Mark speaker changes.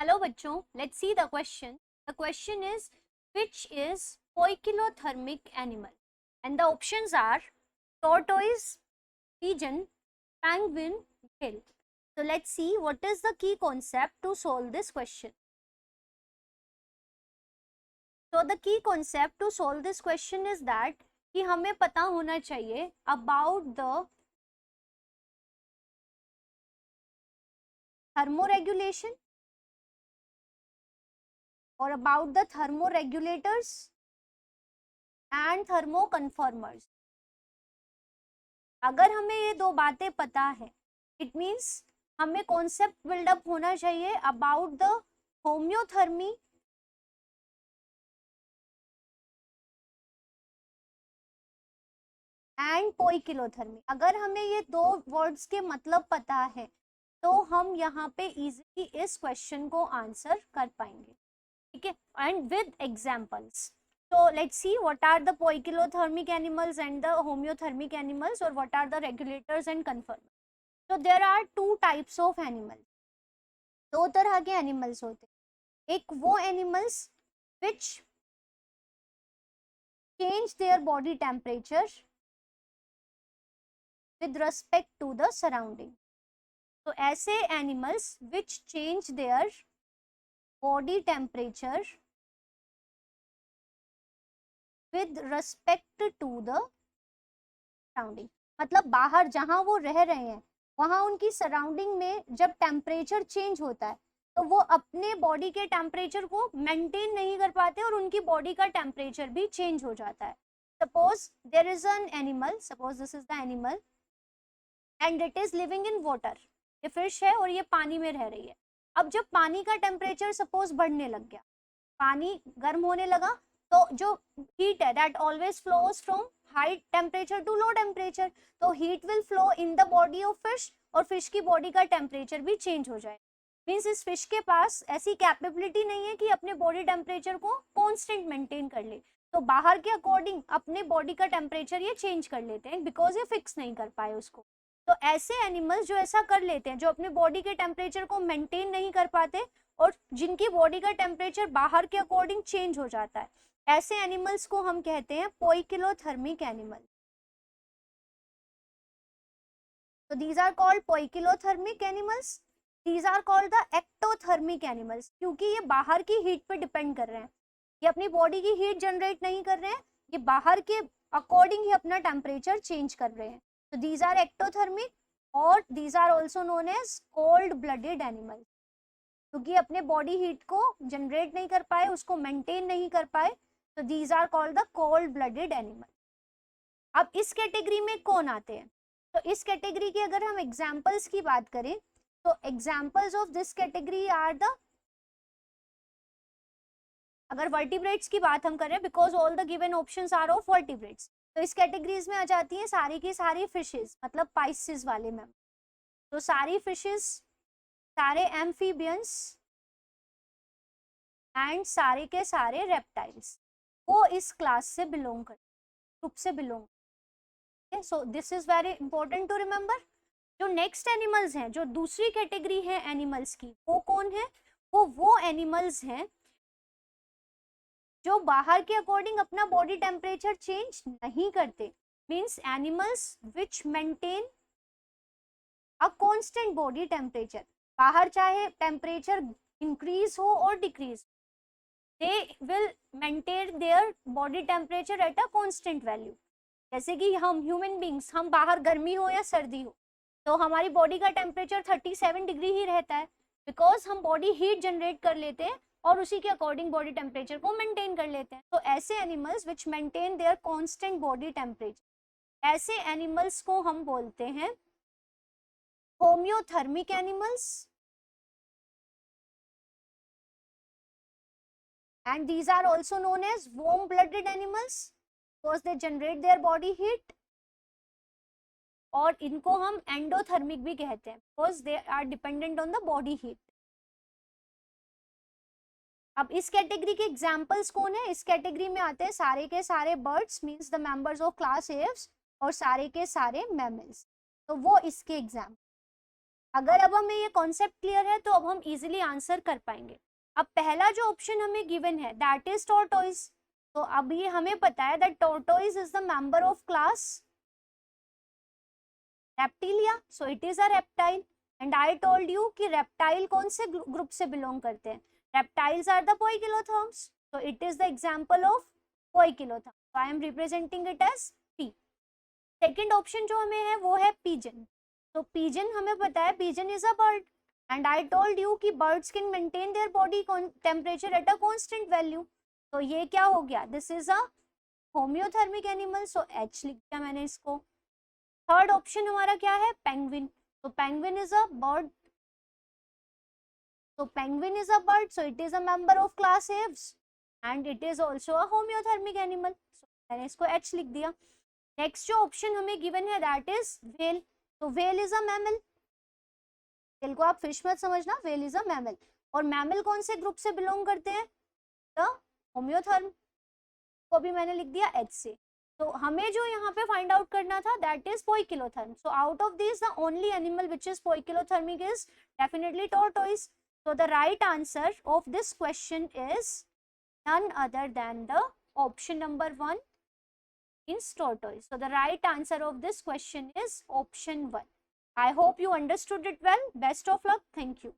Speaker 1: Hello बच्चों, let's see the question. The question is which is poikilothermic animal? And the options are tortoise, pigeon, penguin, whale. So let's see what is the key concept to solve this question. So the key concept to solve this question is that कि हमें पता होना चाहिए about the thermoregulation or about the thermoregulators and thermoconformers. अगर हमें ये दो बातें पता है, इट मीन्स हमें कॉन्सेप्ट बिल्डअप होना चाहिए अबाउट द होम्योथर्मी एंड पोइकिलोथर्मी. अगर हमें ये दो वर्ड्स के मतलब पता है तो हम यहाँ पे इजीली इस क्वेश्चन को आंसर कर पाएंगे. ठीक है, and with examples. So let's see what are the poikilothermic animals and the homeothermic animals, or what are the regulators and conformers. So there are two types of animals. दो तरह के animals होते हैं. एक वो animals which change their body temperature with respect to the surrounding. तो ऐसे animals which change their body temperature with respect to the surrounding. मतलब बाहर जहां वो रह रहे हैं वहां उनकी सराउंडिंग में जब टेम्परेचर चेंज होता है तो वो अपने बॉडी के टेम्परेचर को मेंटेन नहीं कर पाते और उनकी बॉडी का टेम्परेचर भी चेंज हो जाता है. Suppose there is an animal, suppose this is the animal and it is living in water. ये फिश है और ये पानी में रह रही है. अब जब पानी का टेम्परेचर सपोज बढ़ने लग गया, पानी गर्म होने लगा, तो जो हीट है that always flows from high temperature to low temperature, तो heat will flow in the body of fish और फिश की बॉडी का टेम्परेचर भी चेंज हो जाए. मीन्स इस फिश के पास ऐसी कैपेबिलिटी नहीं है कि अपने बॉडी टेम्परेचर को कांस्टेंट मेंटेन कर ले, तो बाहर के अकॉर्डिंग अपने बॉडी का टेम्परेचर ये चेंज कर लेते हैं बिकॉज ये फिक्स नहीं कर पाए उसको. तो ऐसे एनिमल्स जो ऐसा कर लेते हैं, जो अपने बॉडी के टेम्परेचर को मेंटेन नहीं कर पाते और जिनकी बॉडी का टेम्परेचर बाहर के अकॉर्डिंग चेंज हो जाता है, ऐसे एनिमल्स को हम कहते हैं poikilothermic animal. So these are called poikilothermic animals. These are called the ectothermic animals. क्योंकि ये बाहर की हीट पे डिपेंड कर रहे हैं, ये अपनी बॉडी की हीट जनरेट नहीं कर रहे हैं, ये बाहर के अकॉर्डिंग ही अपना टेम्परेचर चेंज कर रहे हैं. So these are ectothermic और these are also known as cold blooded animals. क्योंकि अपने बॉडी हीट को जनरेट नहीं कर पाए, उसको मेंटेन नहीं कर पाए, तो these are called the cold blooded animal. अब इस कैटेगरी में कौन आते हैं? तो इस कैटेगरी की अगर हम एग्जाम्पल्स की बात करें तो examples of this category are the, अगर वर्टिब्रेट्स की बात हम करें, because all the given options are of vertebrates, तो इस कैटेगरीज में आ जाती हैं सारी की सारी फिशेस, मतलब पाइसेस वाले मैम. तो सारी फिशेस, सारे एम्फीबियंस एंड सारे के सारे रेप्टाइल्स वो इस क्लास से बिलोंग करते, ग्रुप से belong. So this is very important to remember. जो नेक्स्ट एनिमल्स हैं, जो दूसरी कैटेगरी है एनिमल्स की, वो कौन है? वो एनिमल्स हैं जो बाहर के अकॉर्डिंग अपना बॉडी टेम्परेचर चेंज नहीं करते. Means animals which maintain a constant body temperature. बाहर चाहे टेम्परेचर इंक्रीज हो और decrease, they will maintain their body temperature at a constant value. जैसे कि हम ह्यूमन बींग्स, हम बाहर गर्मी हो या सर्दी हो तो हमारी बॉडी का टेम्परेचर 37 डिग्री ही रहता है, बिकॉज हम बॉडी हीट जनरेट कर लेते हैं और उसी के अकॉर्डिंग बॉडी टेम्परेचर को मेंटेन कर लेते हैं. तो ऐसे animals which maintain their constant body temperature, ऐसे एनिमल्स को हम बोलते हैं homeothermic animals. And these are also known as warm blooded animals because they generate their body heat. और इनको हम एंडोथर्मिक भी कहते हैं because they are dependent on the body heat. अब इस कैटेगरी के एग्जांपल्स कौन है? इस कैटेगरी में आते हैं सारे के सारे birds, means the members of class Aves, और सारे के सारे मैमल्स. तो वो इसके एग्जाम्पल. अगर अब हमें ये कॉन्सेप्ट क्लियर है तो अब हम इजीली आंसर कर पाएंगे। अब पहला जो ऑप्शन हमें गिवन है दैट इज टॉर्टोइज, तो अब ये हमें पता है that tortoise is the member of class Reptilia, so it is a reptile. And I told you कि रेप्टाइल कौन से ग्रुप से बिलोंग करते हैं, reptiles are the poikilotherms, so it is the example of poikilotherm, so I am representing it as P। Second option जो हमें है वो है pigeon, तो pigeon हमें पता है pigeon is a bird and I told you कि birds can maintain their body temperature at a constant value, तो ये क्या हो गया, this is a homeothermic animal, so H लिख दिया मैंने इसको। थर्ड ऑप्शन हमारा क्या है, penguin, तो penguin is a bird, so penguin is a bird, so it is a member of class Aves and it is also a homeothermic animal, so मैंने इसको H लिख दिया। नेक्स्ट जो ऑप्शन हमें गिवन है दैट इज व्हेल, तो whale is a mammal, whale को आप फिश मत समझना, व्हेल इज अ मैमल, और मैमल कौन से ग्रुप से बिलोंग करते हैं, द होम्योथर्म, को भी मैंने लिख दिया H से। तो हमें जो यहाँ पे फाइंड आउट करना था that is पोइकिलोथर्म, so out of this the only animal which is poikilothermic is definitely tortoise, so the right answer of this question is none other than the option number 1 means tortoise, so the right answer of this question is option 1। I hope you understood it well, best of luck, thank you।